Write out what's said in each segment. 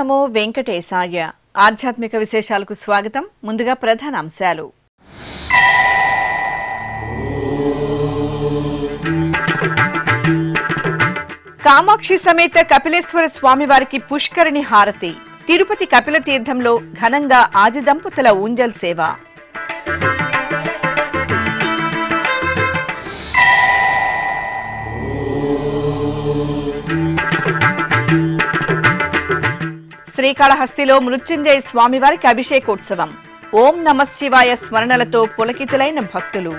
నమో వెంకటేశాయ. ఆధ్యాత్మిక విశేషాలకు స్వాగతం. ముందుగా ప్రధాన అంశాలు. కామాక్షి సమేత కపిలేశ్వర స్వామివారికి పుష్కరిణి హారతి. తిరుపతి కపిల తీర్థంలో ఘనంగా ఆది దంపతుల ఊంజల్ సేవ. శ్రీకాళహస్తిలో మృత్యుంజయ స్వామివారికి అభిషేకోత్సవం. ఓం నమః శివాయ స్మరణలతో పులకితులైన భక్తులు.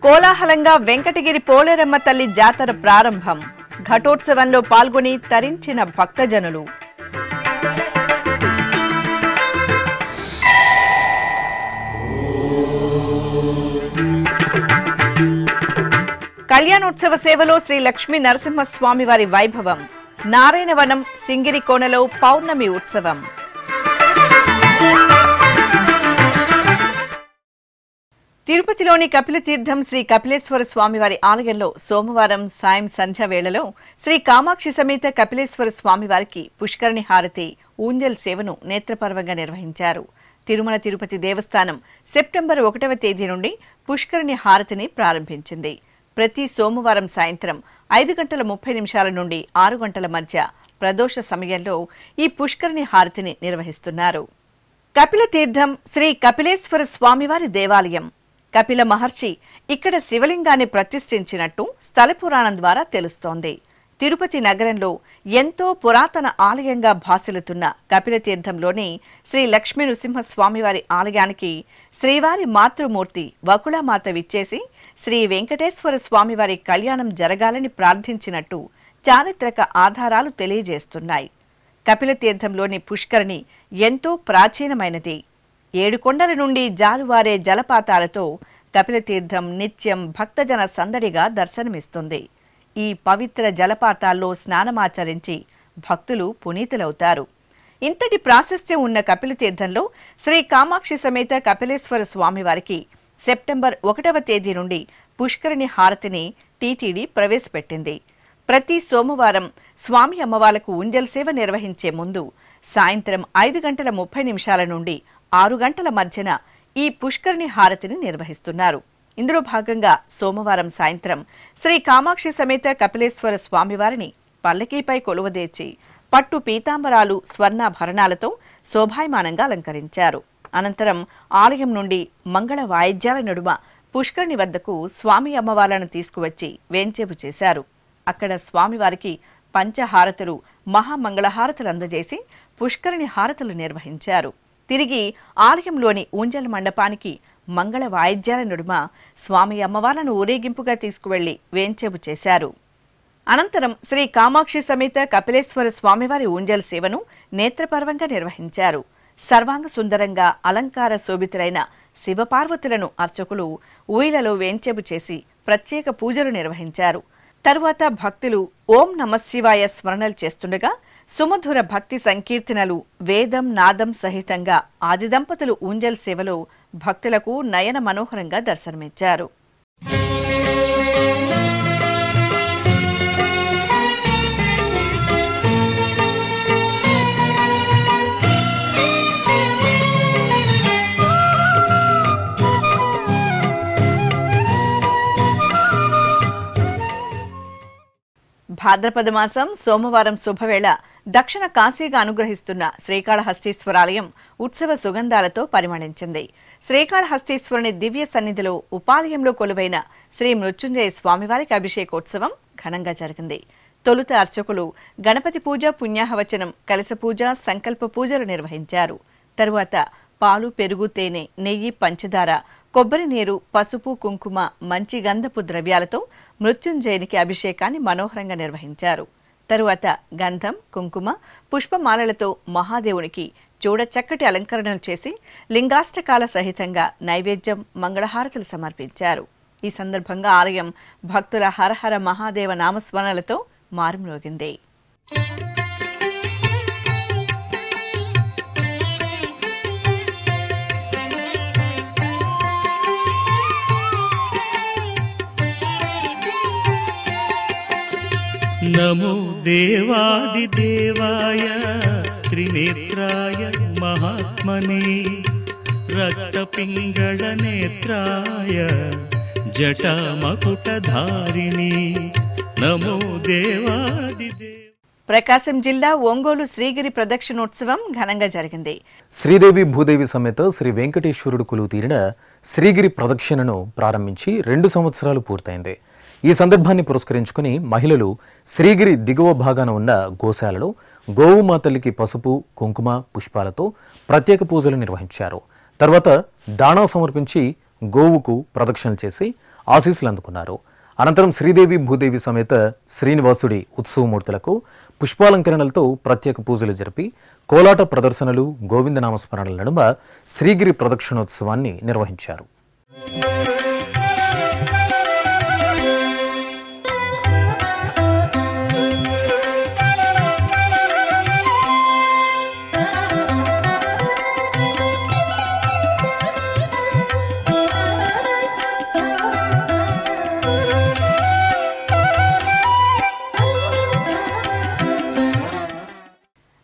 కోలాహలంగా వెంకటగిరి పోలేరమ్మ తల్లి జాతర ప్రారంభం. ఘటోత్సవంలో పాల్గొని తరించిన భక్తజనులు. కళ్యాణోత్సవ సేవలో శ్రీ లక్ష్మీ నరసింహస్వామి వారి వైభవం. నారాయణవనం సింగిరికోనలో పౌర్ణమి ఉత్సవం. తిరుపతిలోని కపిలతీర్థం శ్రీ కపిలేశ్వర స్వామివారి ఆలయంలో సోమవారం సాయం సంధ్య వేళలో శ్రీ కామాక్షి సమేత కపిలేశ్వర స్వామివారికి పుష్కరిణి హారతి ఊంజల్ సేవను నేత్రపర్వంగా నిర్వహించారు. తిరుమల తిరుపతి దేవస్థానం సెప్టెంబర్ 1వ తేదీ నుండి పుష్కరిణి హారతిని ప్రారంభించింది. ప్రతి సోమవారం సాయంత్రం 5:30 నుండి 6 గంటల మధ్య ప్రదోష సమయంలో ఈ పుష్కరిణి హారతిని నిర్వహిస్తున్నారు. కపిల తీర్థం శ్రీ కపిలేశ్వర స్వామివారి దేవాలయం. కపిల మహర్షి ఇక్కడ శివలింగాన్ని ప్రతిష్ఠించినట్టు స్థల పురాణం ద్వారా తెలుస్తోంది. తిరుపతి నగరంలో ఎంతో పురాతన ఆలయంగా భాసిల్లుతున్న కపిల తీర్థంలోని శ్రీ లక్ష్మీ నృసింహస్వామివారి ఆలయానికి శ్రీవారి మాతృమూర్తి వకుళమాత విచ్చేసి శ్రీ వెంకటేశ్వర స్వామివారి కళ్యాణం జరగాలని ప్రార్థించినట్టు చారిత్రక ఆధారాలు తెలియజేస్తున్నాయి. కపిల తీర్థంలోని పుష్కరిణి ఎంతో ప్రాచీనమైనది. 7 కొండల నుండి జాలువారే జలపాతాలతో కపిల తీర్థం నిత్యం భక్తజన సందడిగా దర్శనమిస్తుంది. ఈ పవిత్ర జలపాతాల్లో స్నానమాచరించి భక్తులు పునీతులవుతారు. ఇంతటి ప్రాశస్త్యం ఉన్న కపిల తీర్థంలో శ్రీ కామాక్షి సమేత కపిలేశ్వర స్వామివారికి సెప్టెంబర్ 1వ తేదీ నుండి పుష్కరిణి హారతిని టీటీడీ ప్రవేశపెట్టింది. ప్రతి సోమవారం స్వామి అమ్మవార్లకు ఊంజల్ సేవ నిర్వహించే ముందు సాయంత్రం 5:30 నుండి 6 గంటల మధ్యన ఈ పుష్కరిణి హారతిని నిర్వహిస్తున్నారు. ఇందులో భాగంగా సోమవారం సాయంత్రం శ్రీ కామాక్షి సమేత కపిలేశ్వర స్వామివారిని పల్లకీపై కొలువదేర్చి పట్టు పీతాంబరాలు స్వర్ణాభరణాలతో శోభాయమానంగా అలంకరించారు. అనంతరం ఆలయం నుండి మంగళ వాయిద్యాల నడుమ పుష్కరిణి వద్దకు స్వామి అమ్మవార్లను తీసుకువచ్చి వేంచేపు చేశారు. అక్కడ స్వామివారికి పంచహారతులు మహామంగళహారతులు అందజేసి పుష్కరిణి హారతులు నిర్వహించారు. తిరిగి ఆలయంలోని ఊంజల్ మండపానికి మంగళ వాయిద్యాల నడుమ స్వామి అమ్మవార్లను ఊరేగింపుగా తీసుకువెళ్లి వేంచేపు చేశారు. అనంతరం శ్రీ కామాక్షి సమేత కపిలేశ్వర స్వామివారి ఊంజల్ సేవను నేత్రపర్వంగా నిర్వహించారు. సర్వాంగ సుందరంగా అలంకార శోభితులైన శివపార్వతులను అర్చకులు ఊయలలో వేంచేపు చేసి ప్రత్యేక పూజలు నిర్వహించారు. తరువాత భక్తులు ఓం నమః శివాయ స్మరణలు చేస్తుండగా సుమధుర భక్తి సంకీర్తనలు వేదం నాదం సహితంగా ఆది దంపతులు ఊంజల్ సేవలో భక్తులకు నయన మనోహరంగా దర్శనమిచ్చారు. భాద్రపద మాసం సోమవారం శుభవేళ దక్షిణ కాశీగా అనుగ్రహిస్తున్న శ్రీకాళహస్తీశ్వరాలయం ఉత్సవ సుగంధాలతో పరిమళించింది. శ్రీకాళహస్తీశ్వరుని దివ్య సన్నిధిలో ఉపాలయంలో కొలువైన శ్రీ మృత్యుంజయ స్వామివారికి అభిషేకోత్సవం ఘనంగా జరిగింది. తొలుత అర్చకులు గణపతి పూజ, పుణ్యాహవచనం, కలశ పూజ, సంకల్ప పూజలు నిర్వహించారు. తరువాత పాలు, పెరుగు, తేనె, నెయ్యి, పంచదార, కొబ్బరి నీరు, పసుపు, కుంకుమ, మంచి గంధపు ద్రవ్యాలతో మృత్యుంజయునికి అభిషేకాన్ని మనోహరంగా నిర్వహించారు. తరువాత గంధం, కుంకుమ, పుష్పమాలలతో మహాదేవునికి చూడచక్కటి అలంకరణలు చేసి లింగాష్టకాల సహితంగా నైవేద్యం, మంగళహారతులు సమర్పించారు. ఈ సందర్భంగా ఆలయం భక్తుల హరహర మహాదేవ నామస్మరణలతో మారుమ్రోగింది. నమో దేవాదిదేవాయ త్రినేత్రాయ మహాత్మనే రక్తపింగళ నేత్రాయ జటామకుటధారిణి నమో దేవాదిదేవ. ప్రకాశం జిల్లా ఒంగోలు శ్రీగిరి ప్రదక్షిణోత్సవం ఘనంగా జరిగింది. శ్రీదేవి భూదేవి సమేత శ్రీ వెంకటేశ్వరుడు కొలువు తీరిన శ్రీగిరి ప్రదక్షిణను ప్రారంభించి 2 సంవత్సరాలు పూర్తయింది. ఈ సందర్భాన్ని పురస్కరించుకుని మహిళలు శ్రీగిరి దిగువ భాగాన ఉన్న గోశాలలో గోవుమాతల్లికి పసుపు, కుంకుమ, పుష్పాలతో ప్రత్యేక పూజలు నిర్వహించారు. తర్వాత దాణా సమర్పించి గోవుకు ప్రదక్షిణలు చేసి ఆశీస్సులు అందుకున్నారు. అనంతరం శ్రీదేవి భూదేవి సమేత శ్రీనివాసుడి ఉత్సవమూర్తులకు పుష్పాలంకరణలతో ప్రత్యేక పూజలు జరిపి కోలాట ప్రదర్శనలు, గోవిందనామస్మరణల నడుమ శ్రీగిరి ప్రదక్షిణోత్సవాన్ని నిర్వహించారు.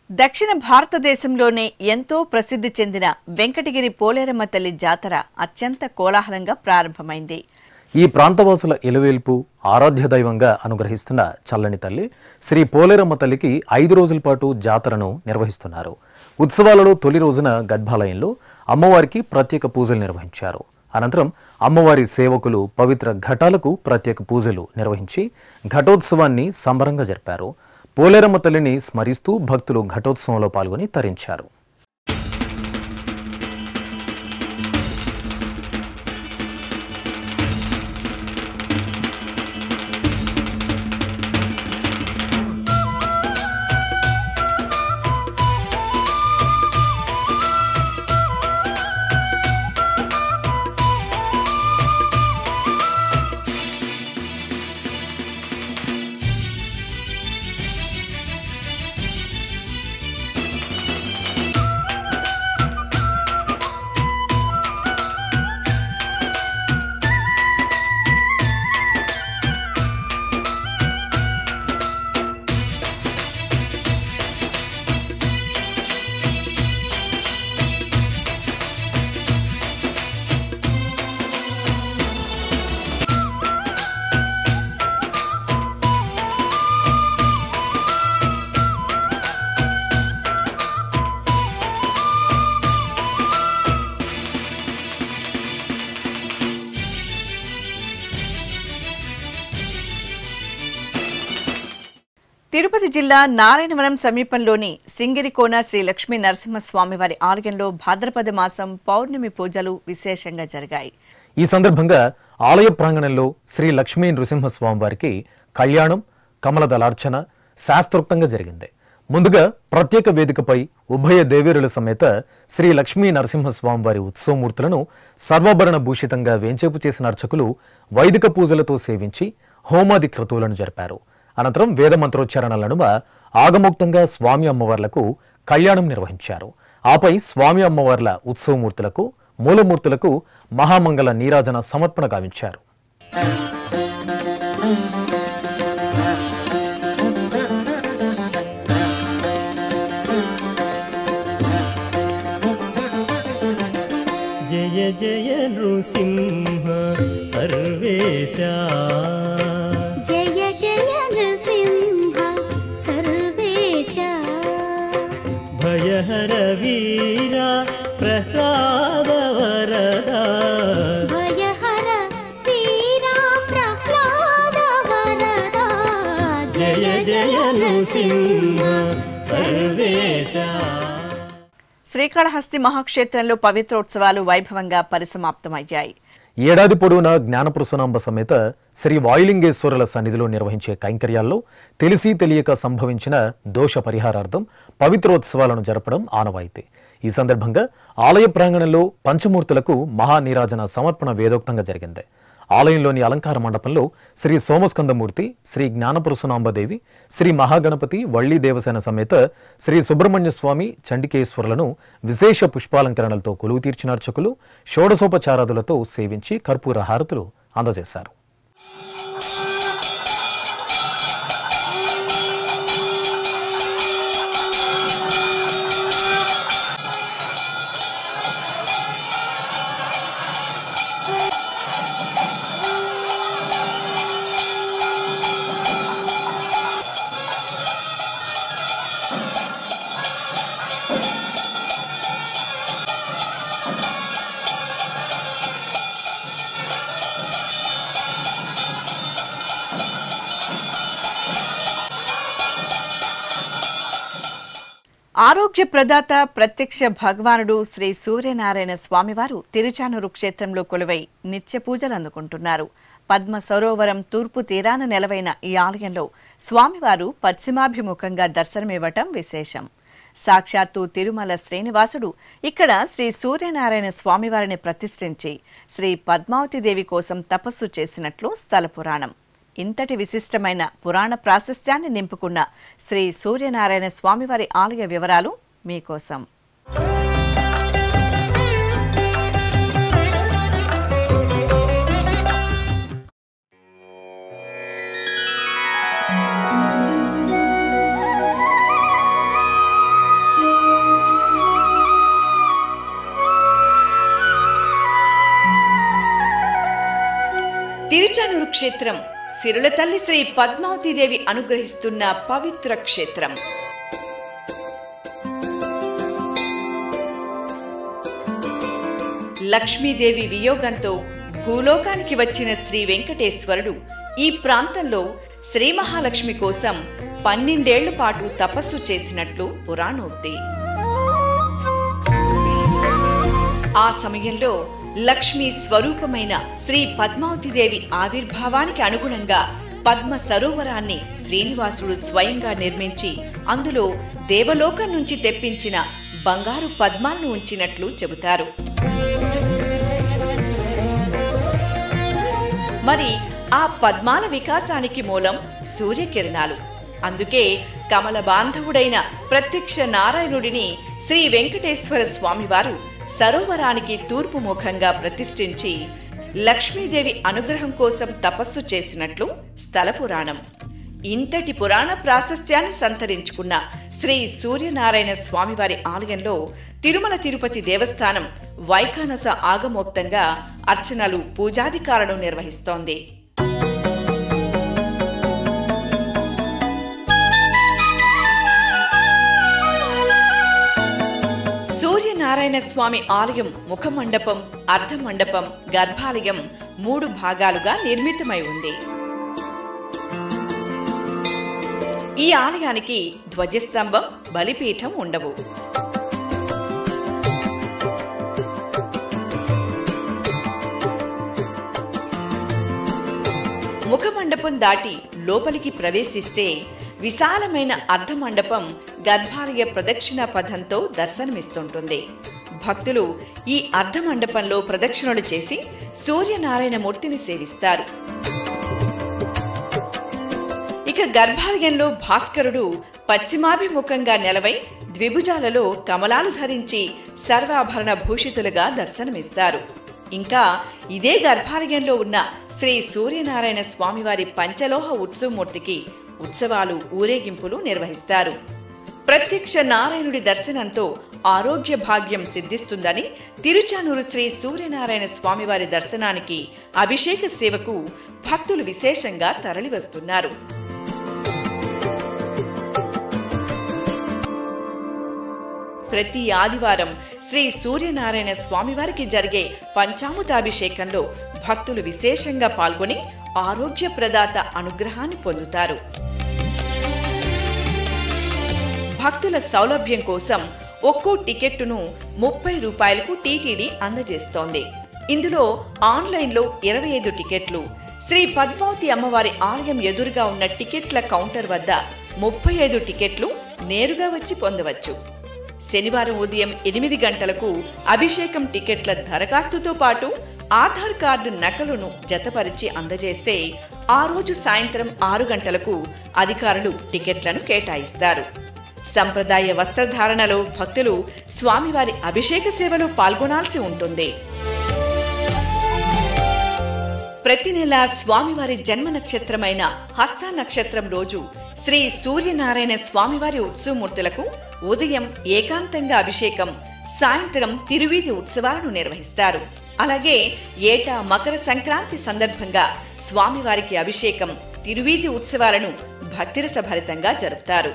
దక్షిణ భారతదేశంలోనే ఎంతో ప్రసిద్ధి చెందిన వెంకటగిరి పోలేరమ్మ తల్లి జాతర అత్యంత కోలాహలంగా ప్రారంభమైంది. ఈ ప్రాంతవాసుల ఇలవేల్పు, ఆరాధ్య దైవంగా అనుగ్రహిస్తున్న చల్లని తల్లి శ్రీ పోలేరమ్మ తల్లికి 5 రోజుల పాటు జాతరను నిర్వహిస్తున్నారు. ఉత్సవాలలో తొలి రోజున గర్భాలయంలో అమ్మవారికి ప్రత్యేక పూజలు నిర్వహించారు. అనంతరం అమ్మవారి సేవకులు పవిత్ర ఘటాలకు ప్రత్యేక పూజలు నిర్వహించి ఘటోత్సవాన్ని సంబరంగా జరిపారు. పోలేరమ్మ తల్లిని స్మరిస్తూ భక్తులు ఘటోత్సవంలో పాల్గొని తరించారు. తిరుపతి జిల్లా నారాయణవనం సమీపంలోని సింగిరికోన శ్రీ లక్ష్మీ నరసింహస్వామివారి ఆలయంలో భాద్రపద మాసం పౌర్ణమి పూజలు విశేషంగా జరిగాయి. ఈ సందర్భంగా ఆలయ ప్రాంగణంలో శ్రీ లక్ష్మీ నృసింహస్వామివారికి కళ్యాణం, కమలదళార్చన శాస్త్రోక్తంగా జరిగింది. ముందుగా ప్రత్యేక వేదికపై ఉభయ దేవేరుల సమేత శ్రీ లక్ష్మీ నరసింహస్వామివారి ఉత్సవమూర్తులను సర్వాభరణ భూషితంగా వేంచేపు చేసిన అర్చకులు వైదిక పూజలతో సేవించి హోమాది క్రతువులను జరిపారు. అనంతరం వేద మంత్రోచ్చారణల నడుమ ఆగమోక్తంగా స్వామి అమ్మవార్లకు కళ్యాణం నిర్వహించారు. ఆపై స్వామి అమ్మవార్ల ఉత్సవమూర్తులకు, మూలమూర్తులకు మహామంగళ నీరాజన సమర్పణ గావించారు. జయ జయ నృసింహ సర్వేశ, జయ జయ నృసింహ సర్వేశ, భయహర వీర ప్రహ్లాద వరద, భయహర వీర ప్రహ్లాద వరద, జయ జయ నృసింహ సర్వేశ. శ్రీకాళహస్తి మహాక్షేత్రంలో పవిత్రోత్సవాలు వైభవంగా పరిసమాప్తమయ్యాయి. ఏడాది పొడవునా జ్ఞానప్రసూనాంబ సమేత శ్రీ వాయులింగేశ్వరుల సన్నిధిలో నిర్వహించే కైంకర్యాల్లో తెలిసి తెలియక సంభవించిన దోష పరిహారార్థం పవిత్రోత్సవాలను జరపడం ఆనవాయితీ. ఈ సందర్భంగా ఆలయ ప్రాంగణంలో పంచమూర్తులకు మహానీరాజన సమర్పణ వేదోక్తంగా జరిగింది. ఆలయంలోని అలంకార మండపంలో శ్రీ సోమస్కందమూర్తి, శ్రీ జ్ఞానప్రసూనాంబదేవి, శ్రీ మహాగణపతి, వళ్ళీ దేవసేన సమేత శ్రీ సుబ్రహ్మణ్య స్వామి, చండికేశ్వరులను విశేష పుష్పాలంకరణలతో కొలువు తీర్చిన అర్చకులు షోడశోపచారాదులతో సేవించి కర్పూర హారతులు అందజేశారు. ఆరోగ్య ప్రదాత ప్రత్యక్ష భగవానుడు శ్రీ సూర్యనారాయణ స్వామివారు తిరుచానూరు క్షేత్రంలో కొలువై నిత్య పూజలు అందుకుంటున్నారు. పద్మ సరోవరం తూర్పు తీరాన నెలవైన ఈ ఆలయంలో స్వామివారు పశ్చిమాభిముఖంగా దర్శనమివ్వటం విశేషం. సాక్షాత్తు తిరుమల శ్రీనివాసుడు ఇక్కడ శ్రీ సూర్యనారాయణ స్వామివారిని ప్రతిష్ఠించి శ్రీ పద్మావతిదేవి కోసం తపస్సు చేసినట్లు స్థల పురాణం. ఇంతటి విశిష్టమైన పురాణ ప్రాశస్త్యాన్ని నింపుకున్న శ్రీ సూర్యనారాయణ స్వామివారి ఆలయ వివరాలు మీకోసం. తిరుచానూరు క్షేత్రం సిరుల తల్లి శ్రీ పద్మావతీదేవి అనుగ్రహిస్తున్న పవిత్ర క్షేత్రం. లక్ష్మీదేవి వియోగంతో భూలోకానికి వచ్చిన శ్రీ వెంకటేశ్వరుడు ఈ ప్రాంతంలో శ్రీ మహాలక్ష్మి కోసం 12 ఏళ్ల పాటు తపస్సు చేసినట్లు పురాణోక్తి. ఆ సమయంలో లక్ష్మీ స్వరూపమైన శ్రీ పద్మావతీదేవి ఆవిర్భావానికి అనుగుణంగా పద్మ సరోవరాన్ని శ్రీనివాసుడు స్వయంగా నిర్మించి అందులో దేవలోకం నుంచి తెప్పించిన బంగారు పద్మాలను ఉంచినట్లు చెబుతారు. మరి ఆ పద్మాల వికాసానికి మూలం సూర్యకిరణాలు. అందుకే కమల బాంధవుడైన ప్రత్యక్ష నారాయణుడిని శ్రీ వెంకటేశ్వర స్వామివారు సరోవరానికి తూర్పు ముఖంగా ప్రతిష్ఠించి లక్ష్మీదేవి అనుగ్రహం కోసం తపస్సు చేసినట్లు స్థల పురాణం. ఇంతటి పురాణ ప్రాశస్త్యాన్ని సంతరించుకున్న శ్రీ సూర్యనారాయణ స్వామివారి ఆలయంలో తిరుమల తిరుపతి దేవస్థానం వైఖానస ఆగమోక్తంగా అర్చనలు పూజాధికారులను నిర్వహిస్తోంది. సూర్యనారాయణ స్వామి ఆలయం ముఖమండపం, అర్ధమండపం, గర్భాలయం 3 భాగాలుగా నిర్మితమై ఉంది. ఈ ఆలయానికి ధ్వజస్తంభం, బలిపీఠం ఉండవు. ముఖమండపం దాటి లోపలికి ప్రవేశిస్తే విశాలమైన అర్ధమండపం గర్భాలయ ప్రదక్షిణ పథంతో దర్శనమిస్తుంటుంది. భక్తులు ఈ అర్ధమండపంలో ప్రదక్షిణలు చేసి సూర్యనారాయణ మూర్తిని సేవిస్తారు. ఇక గర్భాలయంలో భాస్కరుడు పశ్చిమాభిముఖంగా నెలవై ద్విభుజాలలో కమలాలు ధరించి సర్వాభరణ భూషితులుగా దర్శనమిస్తారు. ఇంకా ఇదే గర్భాలయంలో ఉన్న శ్రీ సూర్యనారాయణ స్వామివారి పంచలోహ ఉత్సవమూర్తికి ఉత్సవాలు, ఊరేగింపులు నిర్వహిస్తారు. ప్రత్యక్ష నారాయణుడి దర్శనంతో ఆరోగ్య భాగ్యం సిద్ధిస్తుందని తిరుచానూరు శ్రీ సూర్యనారాయణ స్వామివారి దర్శనానికి, అభిషేక సేవకు భక్తులు విశేషంగా తరలివస్తున్నారు. ప్రతి ఆదివారం శ్రీ సూర్యనారాయణ స్వామివారికి జరిగే పంచామృతాభిషేకంలో భక్తులు విశేషంగా పాల్గొని ఆరోగ్య ప్రదాత అనుగ్రహాన్ని పొందుతారు. భక్తుల సౌలభ్యం కోసం ఒక్కో టికెట్టును 30 రూపాయలకు టీటీడీ అందజేస్తోంది. ఇందులో ఆన్లైన్లో 25 టికెట్లు, శ్రీ పద్మావతి అమ్మవారి ఆలయం ఎదురుగా ఉన్న టికెట్ల కౌంటర్ వద్ద 35 టికెట్లు నేరుగా వచ్చి పొందవచ్చు. శనివారం ఉదయం 8 గంటలకు అభిషేకం టికెట్ల దరఖాస్తుతో పాటు ఆధార్ కార్డు నకలును జతపరిచి అందజేస్తే ఆ రోజు సాయంత్రం 6 గంటలకు అధికారులు టికెట్లను కేటాయిస్తారు. సంప్రదాయ వస్త్రధారణలో భక్తులు స్వామివారి అభిషేక సేవలో పాల్గొనాల్సి ఉంటుంది. ప్రతి నెల స్వామివారి జన్మ నక్షత్రమైన హస్త నక్షత్రం రోజు శ్రీ సూర్యనారాయణ స్వామివారి ఉత్సవమూర్తులకు ఉదయం ఏకాంతంగా అభిషేకం, సాయంత్రం తిరువీధి ఉత్సవాలను నిర్వహిస్తారు. అలాగే ఏటా మకర సంక్రాంతి సందర్భంగా స్వామివారికి అభిషేకం, తిరువీధి ఉత్సవాలను భక్తిరసభరితంగా జరుపుతారు.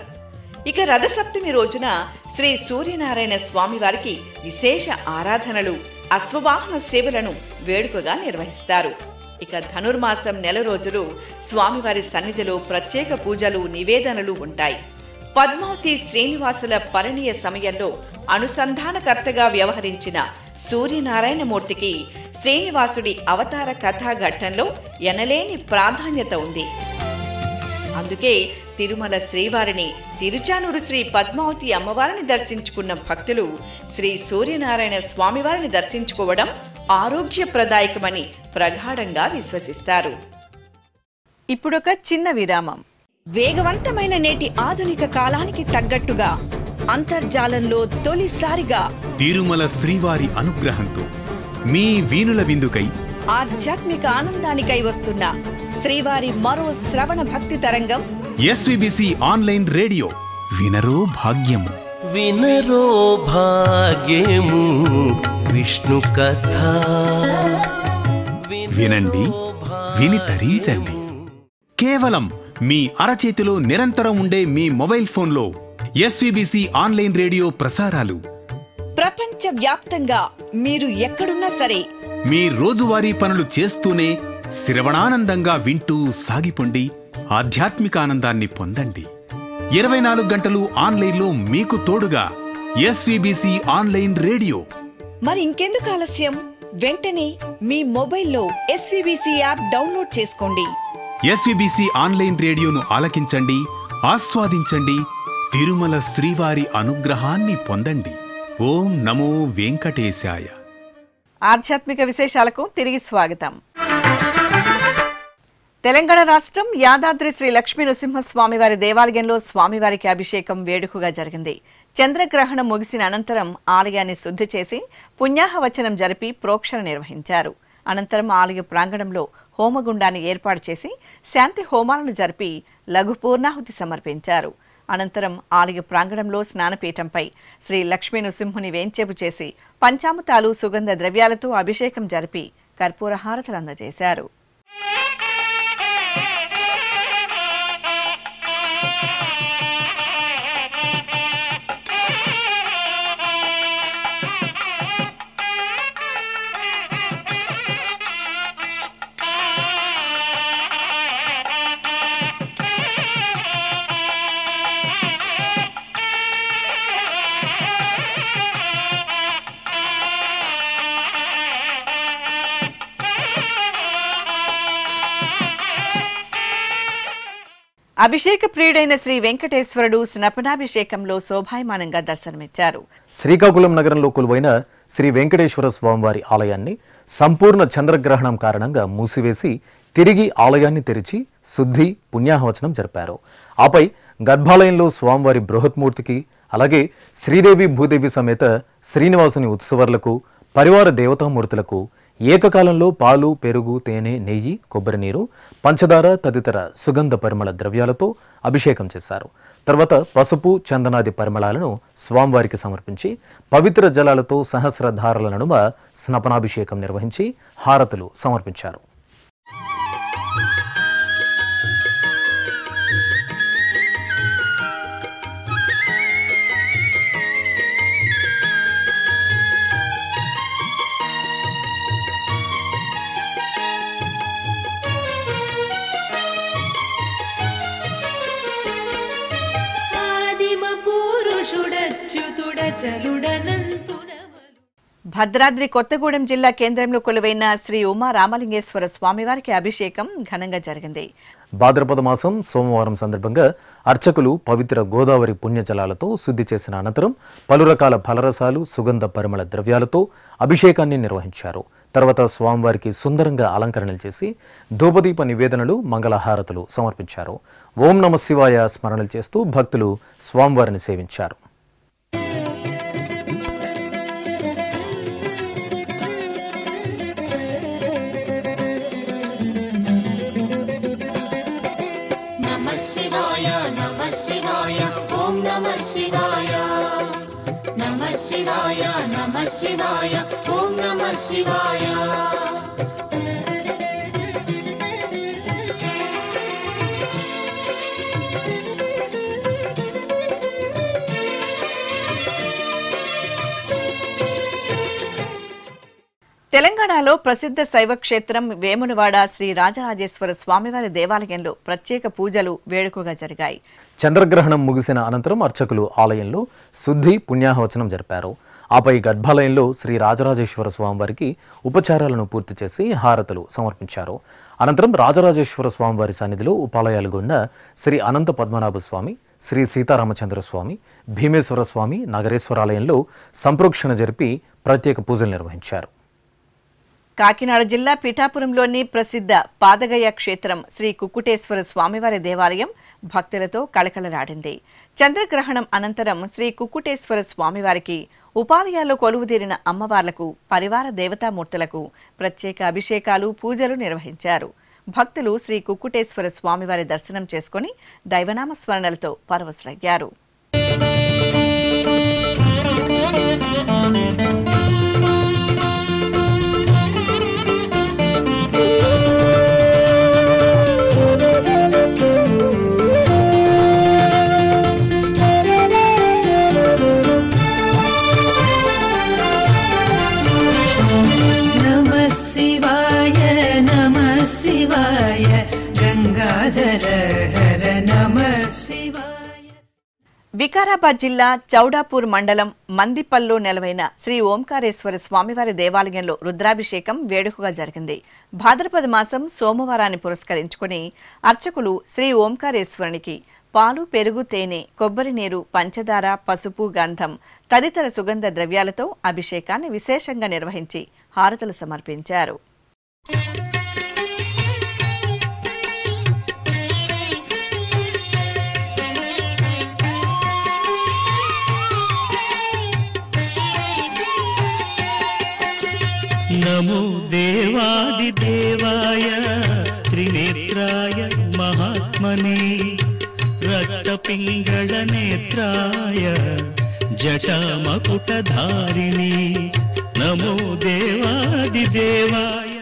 ఇక రథసప్తమి రోజున శ్రీ సూర్యనారాయణ స్వామివారికి విశేష ఆరాధనలు, అశ్వవాహన సేవలను వేడుకగా నిర్వహిస్తారు. ఇక ధనుర్మాసం నెల రోజులు స్వామివారి సన్నిధిలో ప్రత్యేక పూజలు, నివేదనలు ఉంటాయి. పద్మావతి శ్రీనివాసుల పరిణయ సమయంలో అనుసంధానకర్తగా వ్యవహరించిన సూర్యనారాయణమూర్తికి శ్రీనివాసుడి అవతార కథా ఘట్టంలో ఎనలేని ప్రాధాన్యత ఉంది. అందుకే తిరుమల శ్రీవారిని, తిరుచానూరు శ్రీ పద్మావతి అమ్మవారిని దర్శించుకున్న భక్తులు శ్రీ సూర్యనారాయణ స్వామివారిని దర్శించుకోవడం ఆరోగ్యప్రదాయకమని ప్రగాఢంగా విశ్వసిస్తారు. ఇప్పుడొక చిన్న విరామం. వేగవంతమైన నేటి ఆధునిక కాలానికి తగ్గట్టుగా అంతర్జాలంలో తొలిసారిగా తిరుమల శ్రీవారి అనుగ్రహంతో మీ వీణుల విందుకై ఆధ్యాత్మిక ఆనందానికై వస్తున్న శ్రీవారి మరో శ్రవణ భక్తి తరంగం ఎస్విబిసి ఆన్లైన్ రేడియో. వినరో భాగ్యము, వినరో భాగ్యము విష్ణు కథ. వినండి, విని తరించండి. కేవలం మీ అరచేతిలో నిరంతరం ఉండే మీ మొబైల్ ఫోన్లో ఎస్విబిసి ఆన్లైన్ రేడియో ప్రసారాలు ప్రపంచ వ్యాప్తంగా మీరు ఎక్కడున్నా సరే మీ రోజువారీ పనులు చేస్తూనే శ్రవణానందంగా వింటూ సాగిపోండి. ఆధ్యాత్మిక ఆనందాన్ని పొందండి. 24 గంటలు ఆన్లైన్లో మీకు తోడుగా ఎస్విబిసి ఆన్లైన్ రేడియో. మరి ఇంకెందుకు ఆలస్యం? వెంటనే మీ మొబైల్లో ఎస్విబిసి యాప్ డౌన్లోడ్ చేసుకోండి. ఎస్విబిసి ఆన్లైన్ రేడియోను ఆలకించండి, ఆస్వాదించండి. తిరుమల శ్రీవారి అనుగ్రహాన్ని పొందండి. ఓం నమో వెంకటేశాయ. ఆధ్యాత్మిక విశేషాలకు తిరిగి స్వాగతం. తెలంగాణ రాష్ట్రం యాదాద్రి శ్రీ లక్ష్మీ నృసింహస్వామివారి దేవాలయంలో స్వామివారికి అభిషేకం వేడుకగా జరిగింది. చంద్రగ్రహణం ముగిసిన అనంతరం ఆలయాన్ని శుద్ధి చేసి పుణ్యాహవచనం జరిపి ప్రోక్షణ నిర్వహించారు. అనంతరం ఆలయ ప్రాంగణంలో హోమగుండాన్ని ఏర్పాటు చేసి శాంతి హోమాలను జరిపి లఘు పూర్ణాహుతి సమర్పించారు. అనంతరం ఆలయ ప్రాంగణంలో స్నానపీఠంపై శ్రీ లక్ష్మీ నృసింహుని వేంచేపు చేసి పంచామృతాలు, సుగంధ ద్రవ్యాలతో అభిషేకం జరిపి కర్పూర హారతులు అందజేశారు. అభిషేక ప్రియుడైన శ్రీ వెంకటేశ్వరుడు స్నపనాభిషేకంలో శోభాయమానంగా దర్శనమిచ్చారు. శ్రీకాకుళం నగరంలో కొలువైన శ్రీ వెంకటేశ్వర స్వామివారి ఆలయాన్ని సంపూర్ణ చంద్రగ్రహణం కారణంగా మూసివేసి తిరిగి ఆలయాన్ని తెరిచి శుద్ధి, పుణ్యాహవచనం జరిపారు. ఆపై గర్భాలయంలో స్వామివారి బృహత్మూర్తికి, అలాగే శ్రీదేవి భూదేవి సమేత శ్రీనివాసుని ఉత్సవర్లకు, పరివార దేవతామూర్తులకు ఏకకాలంలో పాలు, పెరుగు, తేనె, నెయ్యి, కొబ్బరి నీరు, పంచదార తదితర సుగంధ పరిమళ ద్రవ్యాలతో అభిషేకం చేశారు. తర్వాత పసుపు, చందనాది పరిమళాలను స్వామివారికి సమర్పించి పవిత్ర జలాలతో సహస్రధారల నడుమ స్నపనాభిషేకం నిర్వహించి హారతులు సమర్పించారు. భద్రాద్రి కొత్తగూడెం జిల్లా కేంద్రంలో కొలువైన శ్రీ ఉమా రామలింగేశ్వర స్వామివారికి అభిషేకం ఘనంగా జరిగింది. భాద్రపద మాసం సోమవారం సందర్భంగా అర్చకులు పవిత్ర గోదావరి పుణ్యజలాలతో శుద్ధి చేసిన అనంతరం పలు రకాల ఫలరసాలు, సుగంధ పరిమళ ద్రవ్యాలతో అభిషేకాన్ని నిర్వహించారు. తర్వాత స్వామివారికి సుందరంగా అలంకరణలు చేసి ధూపదీప నివేదనలు, మంగళహారతులు సమర్పించారు. ఓం నమ శివాయ స్మరణలు చేస్తూ భక్తులు స్వామివారిని సేవించారు. శివాయ నమః శివాయ ఓం నమః శివాయ. తెలంగాణలో ప్రసిద్ధ శైవ క్షేత్రం వేములవాడ శ్రీ రాజరాజేశ్వర స్వామివారి దేవాలయంలో ప్రత్యేక పూజలు వేడుకగా జరిగాయి. చంద్రగ్రహణం ముగిసిన అనంతరం అర్చకులు ఆలయంలో శుద్ధి పుణ్యాహవచనం జరిపారు. ఆపై గర్భాలయంలో శ్రీ రాజరాజేశ్వర స్వామివారికి ఉపచారాలను పూర్తి చేసి హారతులు సమర్పించారు. అనంతరం రాజరాజేశ్వర స్వామివారి సన్నిధిలో ఉపాలయాలుగా ఉన్న శ్రీ అనంత పద్మనాభ స్వామి, శ్రీ సీతారామచంద్ర స్వామి, భీమేశ్వర స్వామి, నగరేశ్వరాలయంలో సంప్రోక్షణ జరిపి ప్రత్యేక పూజలు నిర్వహించారు. కాకినాడ జిల్లా పిఠాపురంలోని ప్రసిద్ధ పాదగయ క్షేత్రం శ్రీ కుక్కుటేశ్వర స్వామివారి దేవాలయం భక్తులతో కళకళలాడింది. చంద్రగ్రహణం అనంతరం శ్రీ కుక్కుటేశ్వర స్వామివారికి ఉపాలయాల్లో కొలువుదీరిన అమ్మవార్లకు, పరివార దేవతామూర్తులకు ప్రత్యేక అభిషేకాలు, పూజలు నిర్వహించారు. భక్తులు శ్రీ కుక్కుటేశ్వర స్వామివారి దర్శనం చేసుకుని దైవనామ స్మరణలతో పరవశులయ్యారు. వికారాబాద్ జిల్లా చౌడాపూర్ మండలం మందిపల్లో నెలవైన శ్రీ ఓంకారేశ్వర స్వామివారి దేవాలయంలో రుద్రాభిషేకం వేడుకగా జరిగింది. భాద్రపద మాసం సోమవారాన్ని పురస్కరించుకుని అర్చకులు శ్రీ ఓంకారేశ్వరునికి పాలు, పెరుగు, తేనె, కొబ్బరి నీరు, పంచదార, పసుపు, గంధం తదితర సుగంధ ద్రవ్యాలతో అభిషేకాన్ని విశేషంగా నిర్వహించి హారతులు సమర్పించారు. నమో దేవాదిదేవాయ త్రినేత్రాయ మహాత్మనే రక్తపింగళ నేత్రాయ జటామకుటధారిణి నమో దేవాదిదేవాయ.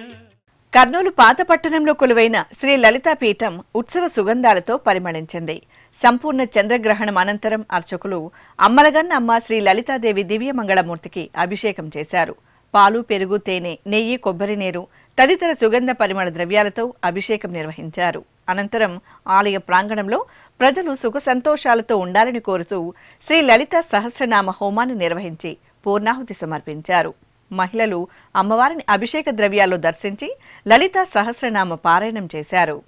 కర్నూలు పాతపట్టణంలో కొలువైన శ్రీ లలితాపీఠం ఉత్సవ సుగంధాలతో పరిమళించింది. సంపూర్ణ చంద్రగ్రహణం అనంతరం అర్చకులు అమ్మలగన్న అమ్మ శ్రీ లలితాదేవి దివ్యమంగళమూర్తికి అభిషేకం చేశారు. పాలు, పెరుగు, తేనె, నెయ్యి, కొబ్బరి నీరు తదితర సుగంధ పరిమళ ద్రవ్యాలతో అభిషేకం నిర్వహించారు. అనంతరం ఆలయ ప్రాంగణంలో ప్రజలు సుఖ సంతోషాలతో ఉండాలని కోరుతూ శ్రీ లలిత సహస్రనామ హోమాన్ని నిర్వహించి పూర్ణాహుతి సమర్పించారు. మహిళలు అమ్మవారిని అభిషేక ద్రవ్యాల్లో దర్శించి లలిత సహస్రనామ పారాయణం చేశారు.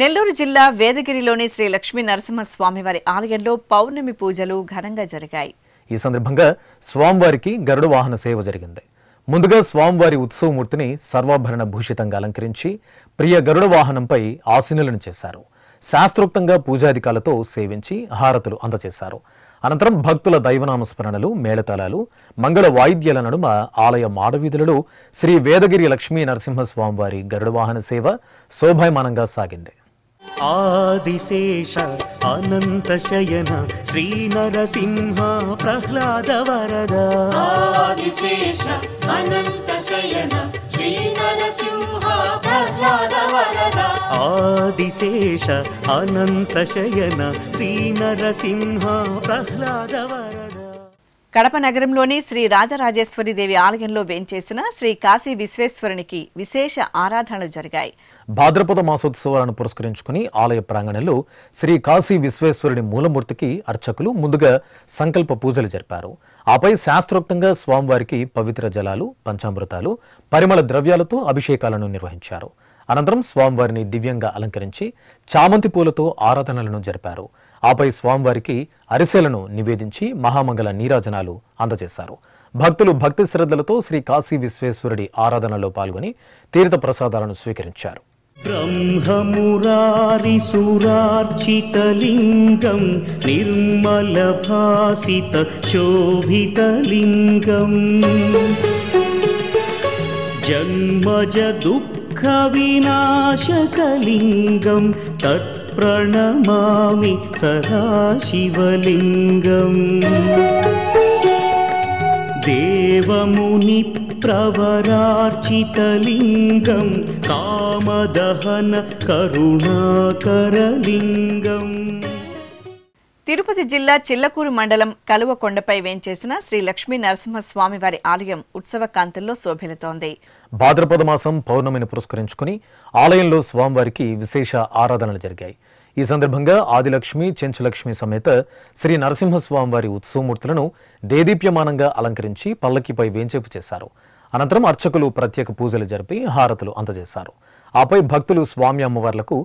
నెల్లూరు జిల్లా వేదగిరిలోని శ్రీ లక్ష్మీ నరసింహస్వామివారి ఆలయంలో పౌర్ణమి పూజలు ఘనంగా జరిగాయి. ఈ సందర్భంగా స్వామివారికి గరుడ వాహన సేవ జరిగింది. ముందుగా స్వామివారి ఉత్సవమూర్తిని సర్వాభరణ భూషితంగా అలంకరించి ప్రియ గరుడ వాహనంపై ఆసీనులను చేశారు. శాస్త్రోక్తంగా పూజాధికాలతో సేవించి హారతులు అందజేశారు. అనంతరం భక్తుల దైవనామస్మరణలు, మేళతాళాలు, మంగళ వాయిద్యాల నడుమ ఆలయ మాడవీధులలో శ్రీ వేదగిరి లక్ష్మీ నరసింహస్వామివారి గరుడ వాహన సేవ శోభాయమానంగా సాగింది. ఆదిశేష అనంత శయన శ్రీ నరసింహ ప్రహ్లాద వరద ఆదిశేష అనంత శయన శ్రీ నరసింహ ప్రహ్లాద వరద ఆదిశేష అనంత శయన శ్రీ నరసింహ ప్రహ్లాద వరద. కడప నగరంలోని శ్రీ రాజరాజేశ్వరి దేవి ఆలయంలో వేంచేసిన శ్రీ కాశీ విశ్వేశ్వరునికి విశేష ఆరాధనలు జరిగాయి. భాద్రపద మాసోత్సవాలను పురస్కరించుకుని ఆలయ ప్రాంగణంలో శ్రీ కాశీ విశ్వేశ్వరుడి మూలమూర్తికి అర్చకులు ముందుగా సంకల్ప పూజలు జరిపారు. ఆపై శాస్త్రోక్తంగా స్వామివారికి పవిత్ర జలాలు, పంచామృతాలు, పరిమళ ద్రవ్యాలతో అభిషేకాలను నిర్వహించారు. అనంతరం స్వామివారిని దివ్యంగా అలంకరించి చామంతి పూలతో ఆరాధనలను జరిపారు. ఆపై స్వామివారికి అరిసెలను నివేదించి మహామంగళ నీరాజనాలు అందజేశారు. భక్తులు భక్తి శ్రద్ధలతో శ్రీ కాశీ విశ్వేశ్వరుడి ఆరాధనలో పాల్గొని తీర్థ ప్రసాదాలను స్వీకరించారు. బ్రహ్మమురారి సురార్చితలింగం నిర్మల భాసిత శోభితలింగం जन्मज दुःखविनाशकलिङ्गं तत्प्रणमामि सदा शिवलिङ्गम् देवमुनिप्रवरार्चितलिङ्गं कामदहन करुणाकरलिङ्गम् తిరుపతి జిల్లా చిల్లకూరు మండలం కలువకొండపై వేంచేసిన శ్రీ లక్ష్మీ నరసింహస్వామి వారి ఆలయం ఉత్సవ కాంతుల్లో శోభిల్లుతోంది. భాద్రపద మాసం పౌర్ణమిని పురస్కరించుకుని ఆలయంలో స్వామివారికి విశేష ఆరాధనలు జరిగాయి. ఈ సందర్భంగా ఆదిలక్ష్మి చెంచులక్ష్మి సమేత శ్రీ నరసింహస్వామివారి ఉత్సవమూర్తులను దేదీప్యమానంగా అలంకరించి పల్లకిపై వేంచేపు చేశారు. అనంతరం అర్చకులు ప్రత్యేక పూజలు జరిపి హారతులు అందజేశారు. ఆపై భక్తులు స్వామి అమ్మవార్లకు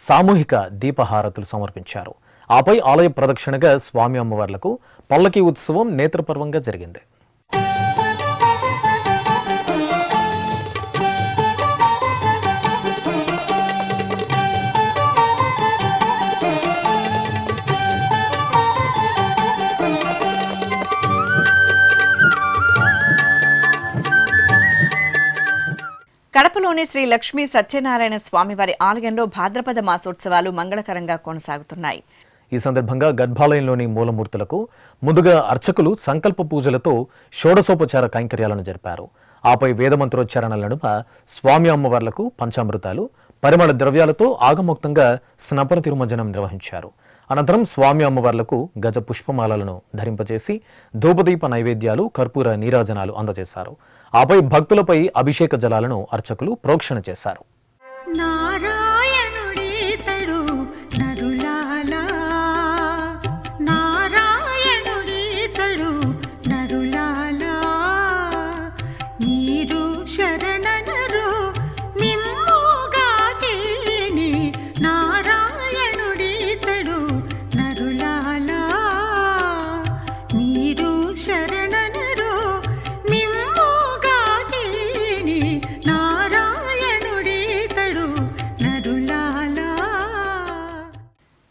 సామూహిక దీపహారతులు సమర్పించారు. ఆపై ఆలయ ప్రదక్షిణగా స్వామి అమ్మవార్లకు పల్లకి ఉత్సవం నేత్రపర్వంగా జరిగింది. కడపలోని శ్రీ లక్ష్మీ సత్యనారాయణ స్వామివారి ఆలయంలో భాద్రపద మాసోత్సవాలు మంగళకరంగా కొనసాగుతున్నాయి. ఈ సందర్భంగా గర్భాలయంలోని మూలమూర్తులకు ముందుగా అర్చకులు సంకల్ప పూజలతో షోడశోపచార కైంకర్యాలను జరిపారు. ఆపై వేదమంత్రోచ్చారణల నడుమ స్వామి అమ్మవార్లకు పంచామృతాలు, పరిమళ ద్రవ్యాలతో ఆగమోక్తంగా స్నపన తిరుమంజనం నిర్వహించారు. అనంతరం స్వామి అమ్మవార్లకు గజ పుష్పమాలలను ధరింపజేసి ధూపదీప నైవేద్యాలు, కర్పూర నీరాజనాలు అందజేశారు. ఆపై భక్తులపై అభిషేక జలాలను అర్చకులు ప్రోక్షణ చేశారు.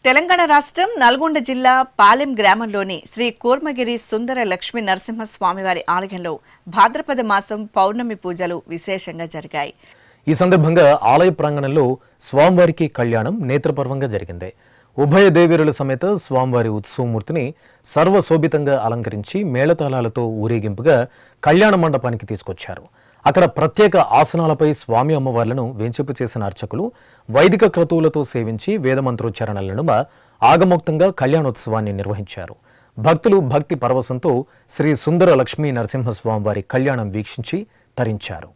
తెలంగాణ రాష్ట్రం నల్గొండ జిల్లా పాలెం గ్రామంలోని శ్రీ కూర్మగిరి సుందర లక్ష్మీ నరసింహస్వామివారి ఆలయంలో భాద్రపద మాసం పౌర్ణమి పూజలు విశేషంగా జరిగాయి. ఈ సందర్భంగా ఆలయ ప్రాంగణంలో స్వామివారికి కళ్యాణం నేత్రపర్వంగా జరిగింది. ఉభయ దేవేరుల సమేత స్వామివారి ఉత్సవమూర్తిని సర్వశోభితంగా అలంకరించి మేళతాళాలతో ఊరేగింపుగా కళ్యాణ మండపానికి తీసుకొచ్చారు. అక్కడ ప్రత్యేక ఆసనాలపై స్వామి అమ్మవార్లను వేంచేపు చేసిన అర్చకులు వైదిక క్రతువులతో సేవించి వేదమంత్రోచ్చారణల నడుమ ఆగమోక్తంగా కళ్యాణోత్సవాన్ని నిర్వహించారు. భక్తులు భక్తి పరవశంతో శ్రీ సుందర లక్ష్మీ నరసింహస్వామి వారి కళ్యాణం వీక్షించి తరించారు.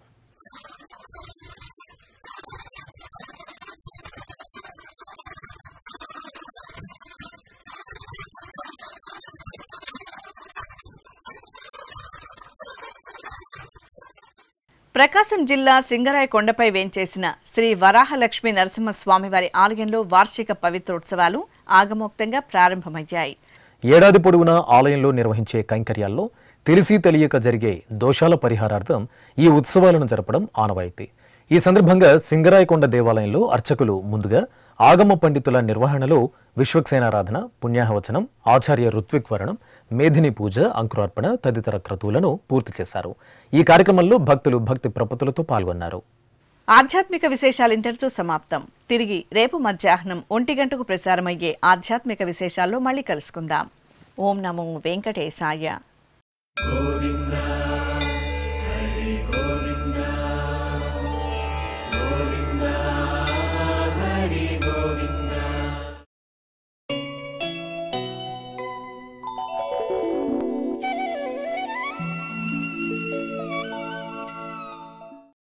ప్రకాశం జిల్లా సింగరాయ కొండపై వేంచేసిన శ్రీ వరాహలక్ష్మీ నరసింహస్వామివారి ఆలయంలో వార్షిక పవిత్రోత్సవాలు ఆగమోక్తంగా ప్రారంభమయ్యాయి. ఏడాది పొడవునా ఆలయంలో నిర్వహించే కైంకర్యాల్లో తెలిసి తెలియక జరిగే దోషాల పరిహారార్థం ఈ ఉత్సవాలను జరపడం ఆనవాయితీ. ఈ సందర్భంగా సింగరాయకొండ దేవాలయంలో అర్చకులు ముందుగా ఆగమ పండితుల నిర్వహణలో విశ్వక్సేనారాధన, పుణ్యాహవచనం, ఆచార్య ఋత్విక్ వరణం, మేధిని పూజ, అంకురార్పణ తదితర క్రతువులను పూర్తి చేశారు. ఈ కార్యక్రమంలో భక్తులు భక్తి ప్రపత్తులతో పాల్గొన్నారు. ఆధ్యాత్మిక విశేషాలు ఇంతటితో సమాప్తం. తిరిగి రేపు మధ్యాహ్నం 1 గంటకు ప్రసారమయ్యే ఆధ్యాత్మిక విశేషాల్లో మళ్ళీ కలుసుకుందాం. ఓం నమో వెంకటేశాయ.